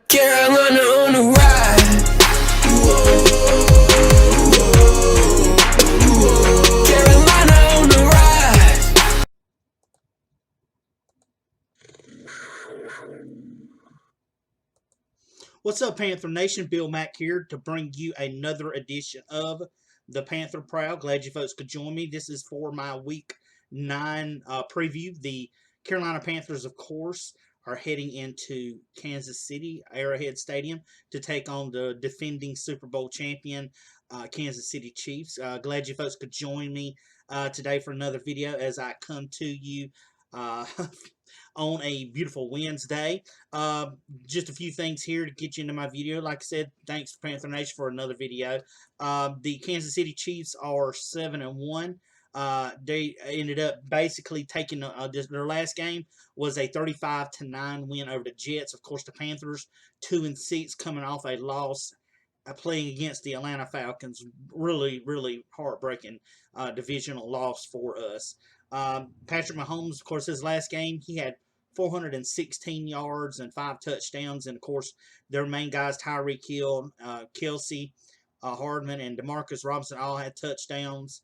Carolina on the ride. Carolina on the rise. What's up, Panther Nation? Bill Mack here to bring you another edition of the Panther Prowl. Glad you folks could join me. This is for my Week 9 preview. The Carolina Panthers, of course, are heading into Kansas City, Arrowhead Stadium, to take on the defending Super Bowl champion, Kansas City Chiefs. Glad you folks could join me today for another video as I come to you on a beautiful Wednesday. Just a few things here to get you into my video. Like I said, thanks to Panther Nation for another video. The Kansas City Chiefs are 7-1. They ended up basically taking their last game was a 35-9 win over the Jets. Of course, the Panthers 2-6 coming off a loss playing against the Atlanta Falcons. Really, really heartbreaking divisional loss for us. Patrick Mahomes, of course, his last game, he had 416 yards and 5 touchdowns. And, of course, their main guys, Tyreek Hill, Kelsey, Hardman, and Demarcus Robinson all had touchdowns.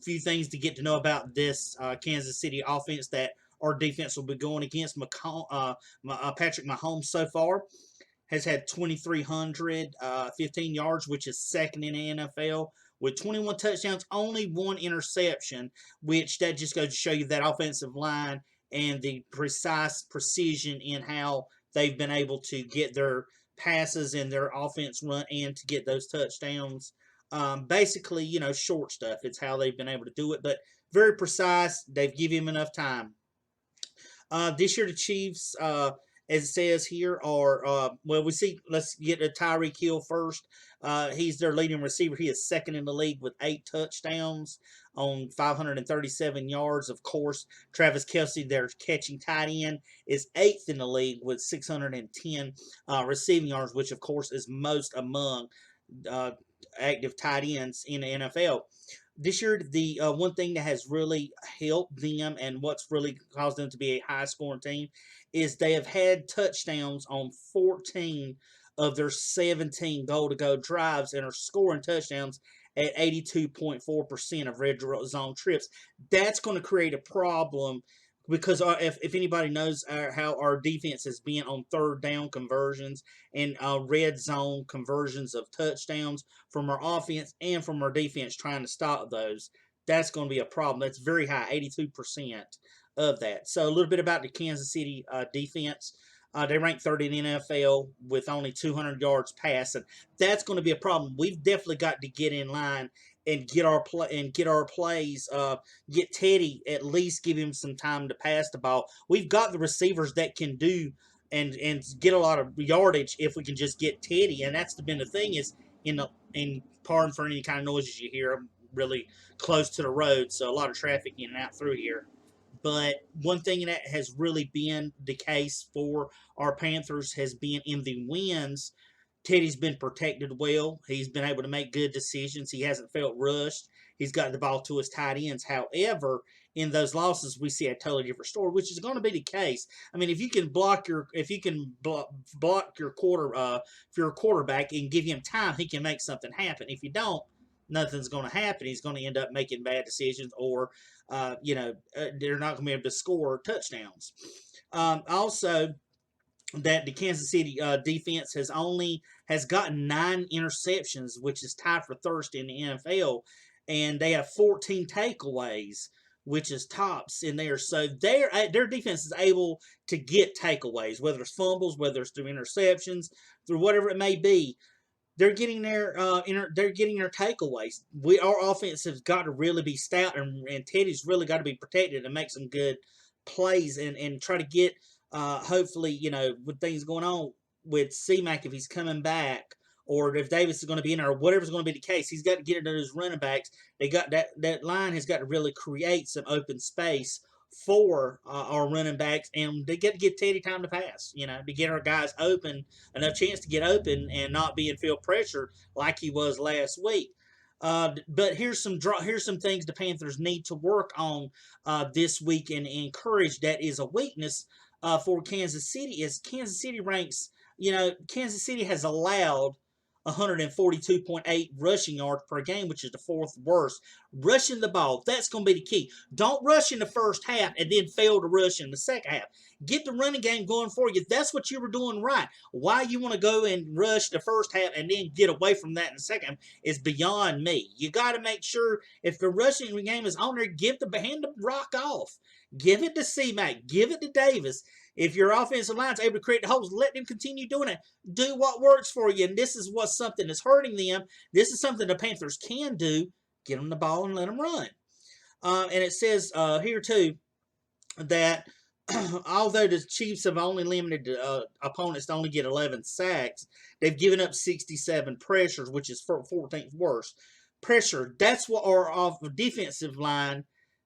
Few things to get to know about this Kansas City offense that our defense will be going against. Patrick Mahomes so far has had 2,315 yards, which is second in the NFL, with 21 touchdowns, only 1 interception, which that just goes to show you that offensive line and the precision in how they've been able to get their passes and their offense run and to get those touchdowns. Basically, short stuff. It's how they've been able to do it, but very precise. They've given him enough time. This year, the Chiefs, as it says here, are, let's get to Tyreek Hill first. He's their leading receiver. He is second in the league with 8 touchdowns on 537 yards. Of course, Travis Kelsey, their catching tight end, is 8th in the league with 610 receiving yards, which, of course, is most among active tight ends in the NFL. This year, the one thing that has really helped them and what's really caused them to be a high-scoring team is they have had touchdowns on 14 of their 17 goal-to-go drives and are scoring touchdowns at 82.4% of red zone trips. That's going to create a problem because if anybody knows how our defense has been on third down conversions and red zone conversions of touchdowns from our offense and from our defense trying to stop those, that's going to be a problem. That's very high, 82% of that. So a little bit about the Kansas City defense. They rank third in the NFL with only 200 yards passing. That's going to be a problem. We've definitely got to get in line and get our plays. Get Teddy, at least give him some time to pass the ball. We've got the receivers that can do and get a lot of yardage if we can just get Teddy. And that's been the thing is pardon for any kind of noises you hear. I'm really close to the road, so a lot of traffic in and out through here. But one thing that has really been the case for our Panthers has been in the wins. Teddy's been protected well. He's been able to make good decisions. He hasn't felt rushed. He's got the ball to his tight ends. However, in those losses, we see a totally different story, which is going to be the case. I mean, if you can block your if you're a quarterback and give him time, he can make something happen. If you don't, nothing's going to happen. He's going to end up making bad decisions, or they're not going to be able to score touchdowns. Also, that the Kansas City defense has gotten 9 interceptions, which is tied for third in the NFL, and they have 14 takeaways, which is tops in there. So their defense is able to get takeaways, whether it's fumbles, whether it's through interceptions, through whatever it may be. They're getting their takeaways. Our offense has got to really be stout, and Teddy's really got to be protected and make some good plays and try to get. Hopefully, with things going on with C-Mac, if he's coming back, or if Davis is going to be in there, or whatever's going to be the case, he's got to get it to his running backs. They got that line has got to really create some open space for our running backs, and they got to get Teddy time to pass, to get our guys open, enough chance to get open and not be in field pressure like he was last week. But here's some things the Panthers need to work on this week and encourage that is a weakness for Kansas City. Is Kansas City ranks Kansas City has allowed 142.8 rushing yards per game, which is the fourth worst. Rushing the ball, that's going to be the key. Don't rush in the first half and then fail to rush in the second half. Get the running game going for you. That's what you were doing right. Why you want to go and rush the first half and then get away from that in the second half is beyond me. You got to make sure if the rushing game is on there, hand the rock off. Give it to C-Mac. Give it to Davis. If your offensive line's able to create the holes, let them continue doing it. Do what works for you. And this is what's something that's hurting them. This is something the Panthers can do. Get them the ball and let them run. And it says here, too, that although the Chiefs have only limited opponents to only get 11 sacks, they've given up 67 pressures, which is 14th worst. Pressure, that's what our defensive line,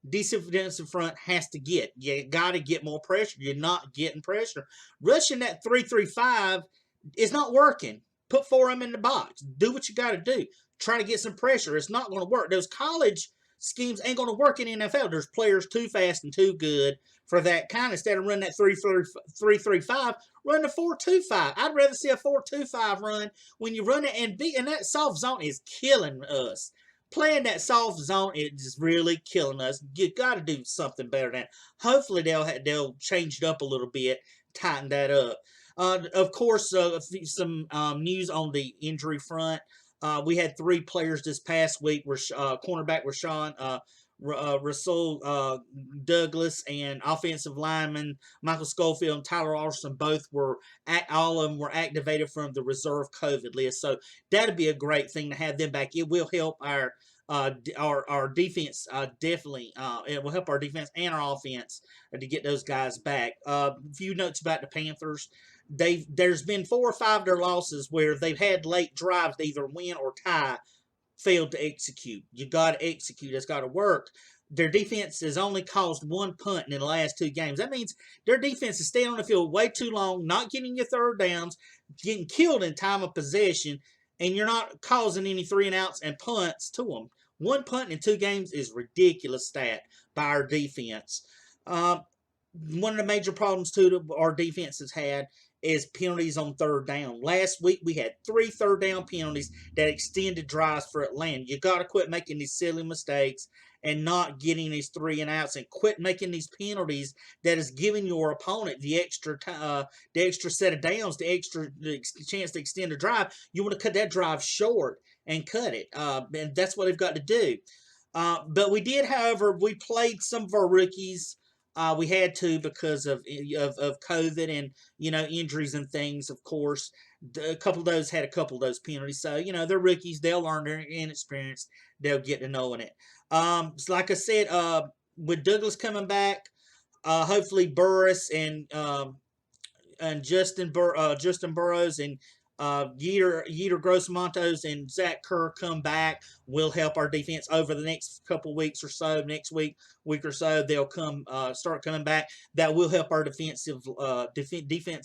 defensive front has to get. You got to get more pressure. You're not getting pressure. Rushing that 3-3-5 is not working. Put four of them in the box. Do what you got to do. Try to get some pressure. It's not going to work. Those college schemes ain't going to work in NFL. There's players too fast and too good for that kind. Instead of running that 3-3-5, run the 4-2-5. I'd rather see a 4-2-5 run when you run it and that soft zone is killing us. Playing that soft zone is really killing us. You got to do something better than that. Hopefully they'll change it up a little bit, tighten that up. Of course, some news on the injury front. We had 3 players this past week. Cornerback Rashawn Russell Douglas and offensive lineman Michael Schofield and Tyler Alston all of them were activated from the reserve COVID list. So that'd be a great thing to have them back. It will help our defense definitely. It will help our defense and our offense to get those guys back. A few notes about the Panthers. There's been 4 or 5 of their losses where they've had late drives to either win or tie, failed to execute. You got to execute. It's got to work. Their defense has only caused 1 punt in the last 2 games. That means their defense is staying on the field way too long, not getting your third downs, getting killed in time of possession, and you're not causing any 3-and-outs and punts to them. 1 punt in 2 games is ridiculous stat by our defense. One of the major problems, too, that our defense has had is penalties on third down. Last week, we had 3 third-down penalties that extended drives for Atlanta. You got to quit making these silly mistakes and not getting these 3-and-outs, and quit making these penalties that is giving your opponent the extra set of downs, the chance to extend a drive. You want to cut that drive short and cut it, and that's what they've got to do. But we did, however, we played some of our rookies. We had to because of COVID and, injuries and things, of course. A couple of those had a couple of those penalties. So, they're rookies. They'll learn. They're inexperienced. They'll get to knowing it. Like I said, with Douglas coming back, hopefully Burris and Justin Burrows and Yetur Gross-Matos and Zach Kerr come back, will help our defense over the next couple weeks or so. Next week or so, they'll start coming back. That will help our defense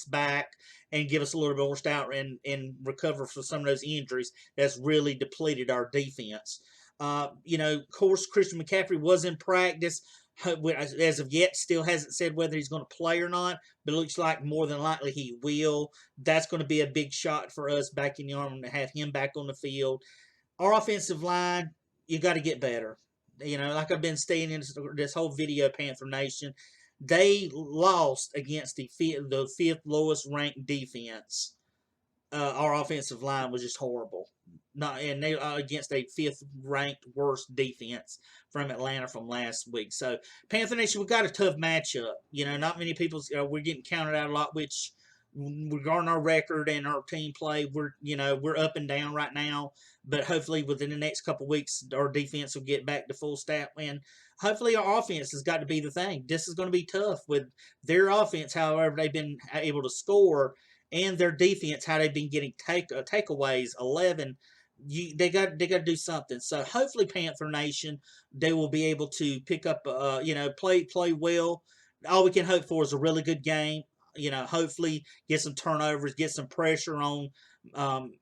back and give us a little bit more stout and recover from some of those injuries that's really depleted our defense. Of course, Christian McCaffrey was in practice. As of yet, still hasn't said whether he's going to play or not, but it looks like more than likely he will. That's going to be a big shot for us back in the arm to have him back on the field. Our offensive line, you got to get better. Like I've been stating in this whole video, Panther Nation, they lost against the 5th lowest ranked defense. Our offensive line was just horrible. And they against a 5th ranked worst defense from Atlanta from last week. So Panther Nation, we got a tough matchup. Not many people. We're getting counted out a lot, which regarding our record and our team play, we're up and down right now. But hopefully within the next couple of weeks, our defense will get back to full stat. And hopefully our offense has got to be the thing. This is going to be tough with their offense. However, they've been able to score, and their defense, how they've been getting takeaways, 11. They got to do something. So hopefully Panther Nation, they will be able to pick up, play well. All we can hope for is a really good game. Hopefully get some turnovers, get some pressure on Patrick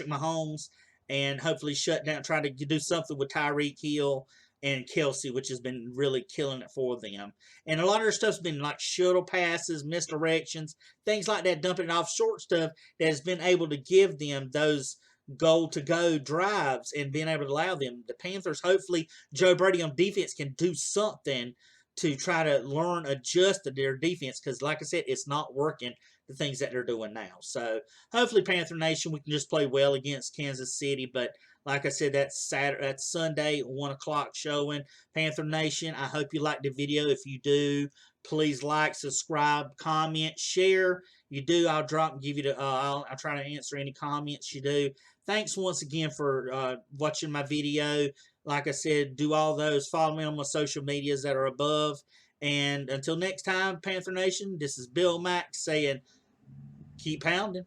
Mahomes, and hopefully shut down, try to do something with Tyreek Hill. and Kelsey, which has been really killing it for them. And a lot of their stuff's been like shuttle passes, misdirections, things like that, dumping it off short stuff that has been able to give them those goal to go drives and being able to allow them. The Panthers, hopefully, Joe Brady on defense can do something to try to learn, adjust to their defense because, like I said, it's not working the things that they're doing now. So hopefully, Panther Nation, we can just play well against Kansas City. But like I said, that's Saturday, that's Sunday, 1 o'clock showing. Panther Nation, I hope you liked the video. If you do, please like, subscribe, comment, share. You do, I'll drop and give you the. I'll try to answer any comments you do. Thanks once again for watching my video. Like I said, do all those. Follow me on my social medias that are above. And until next time, Panther Nation, this is Bill Mack saying, keep pounding.